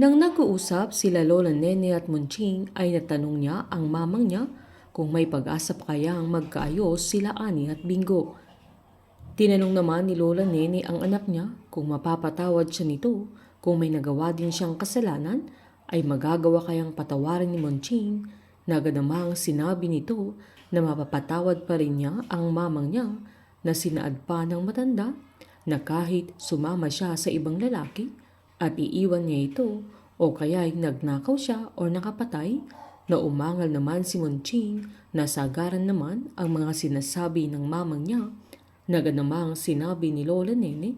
Nang nag-uusap sila Lola Nene at Munching ay natanong niya ang mamang niya kung may pag-asa pa kayang magkaayos sila Ani at Bingo. Tinanong naman ni Lola Nene ang anak niya kung mapapatawad siya nito kung may nagawa din siyang kasalanan ay magagawa kayang patawarin ni Munching na agad namang sinabi nito na mapapatawad pa rin niya ang mamang niya na sinaad pa ng matanda na kahit sumama siya sa ibang lalaki at iiwan niya ito o kaya'y nagnakaw siya o nakapatay, na umangal naman si Munching na sagaran naman ang mga sinasabi ng mamang niya. Agad namang sinabi ni Lola Nene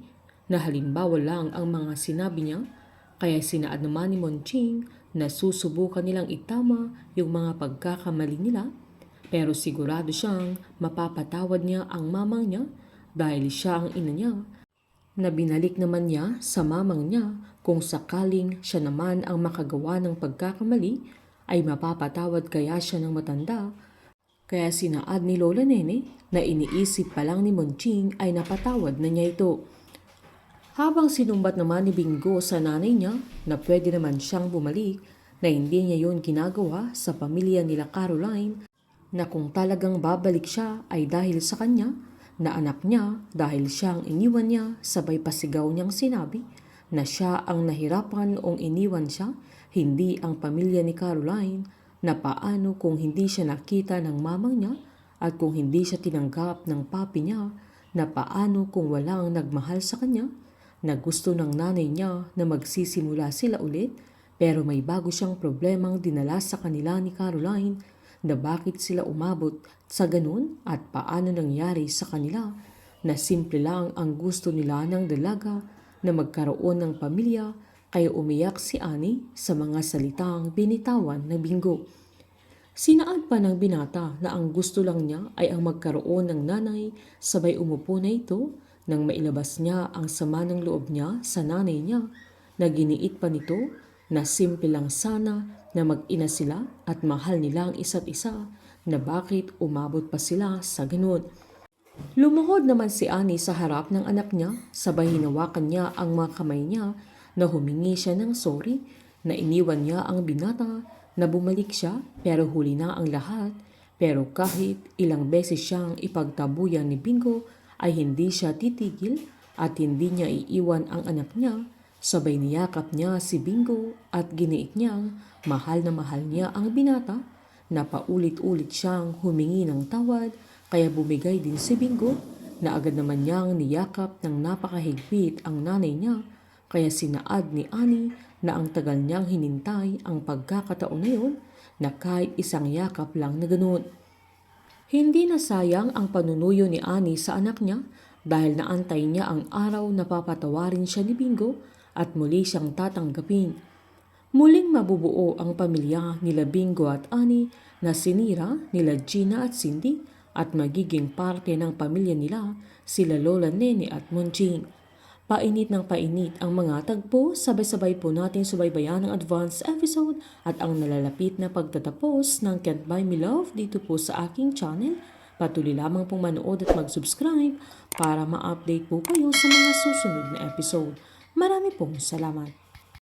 na halimbawa lang ang mga sinabi niya, kaya sinaad naman ni Munching na susubukan nilang itama yung mga pagkakamali nila, pero sigurado siyang mapapatawad niya ang mamang niya dahil siya ang ina niya, na binalik naman niya sa mamang niya kung sakaling siya naman ang makagawa ng pagkakamali ay mapapatawad kaya siya ng matanda. Kaya sinaad ni Lola Nene na iniisip pa lang ni Munching ay napatawad na niya ito. Habang sinumbat naman ni Bingo sa nanay niya na pwede naman siyang bumalik, na hindi niya yun ginagawa sa pamilya nila Caroline, na kung talagang babalik siya ay dahil sa kanya, na anak niya dahil siyang iniwan niya, sabay pasigaw niyang sinabi na siya ang nahirapan noong iniwan siya, hindi ang pamilya ni Caroline, na paano kung hindi siya nakita ng mamang niya at kung hindi siya tinanggap ng papi niya, na paano kung walang nagmahal sa kanya, na gusto ng nanay niya na magsisimula sila ulit pero may bago siyang problemang dinala sa kanila ni Caroline, na bakit sila umabot sa ganun at paano nangyari sa kanila, na simple lang ang gusto nila ng dalaga na magkaroon ng pamilya, kaya umiyak si Ani sa mga salitang binitawan na Bingo. Sinaad pa ng binata na ang gusto lang niya ay ang magkaroon ng nanay, sabay umupo na ito nang mailabas niya ang sama ng loob niya sa nanay niya, na giniit pa nito na simple lang sana na mag-ina sila at mahal nila ang isa't isa, na bakit umabot pa sila sa ganun. Lumuhod naman si Ani sa harap ng anak niya, sabay hinawakan niya ang mga kamay niya na humingi siya ng sorry, na iniwan niya ang binata, na bumalik siya pero huli na ang lahat. Pero kahit ilang beses siyang ipagtabuyan ni Bingo ay hindi siya titigil at hindi niya iiwan ang anak niya. Sabay niyakap niya si Bingo at giniit niyang mahal na mahal niya ang binata, na paulit-ulit siyang humingi ng tawad, kaya bumigay din si Bingo, na agad naman niyang niyakap ng napakahigpit ang nanay niya. Kaya sinaad ni Ani na ang tagal niyang hinintay ang pagkakataon na yun, na kahit isang yakap lang na ganun. Hindi na sayang ang panunuyo ni Ani sa anak niya dahil naantay niya ang araw na papatawarin siya ni Bingo at muli siyang tatanggapin. Muling mabubuo ang pamilya nila Bingo at Ani na sinira nila Gina at Cindy, at magiging parte ng pamilya nila sila Lola Nene at Munching. Painit ng painit ang mga tagpo, sabay-sabay po natin subaybayan ang advance episode at ang nalalapit na pagtatapos ng Can't Buy Me Love dito po sa aking channel. Patuloy lamang pong manood at mag-subscribe para ma-update po kayo sa mga susunod na episode. Marami pong salamat.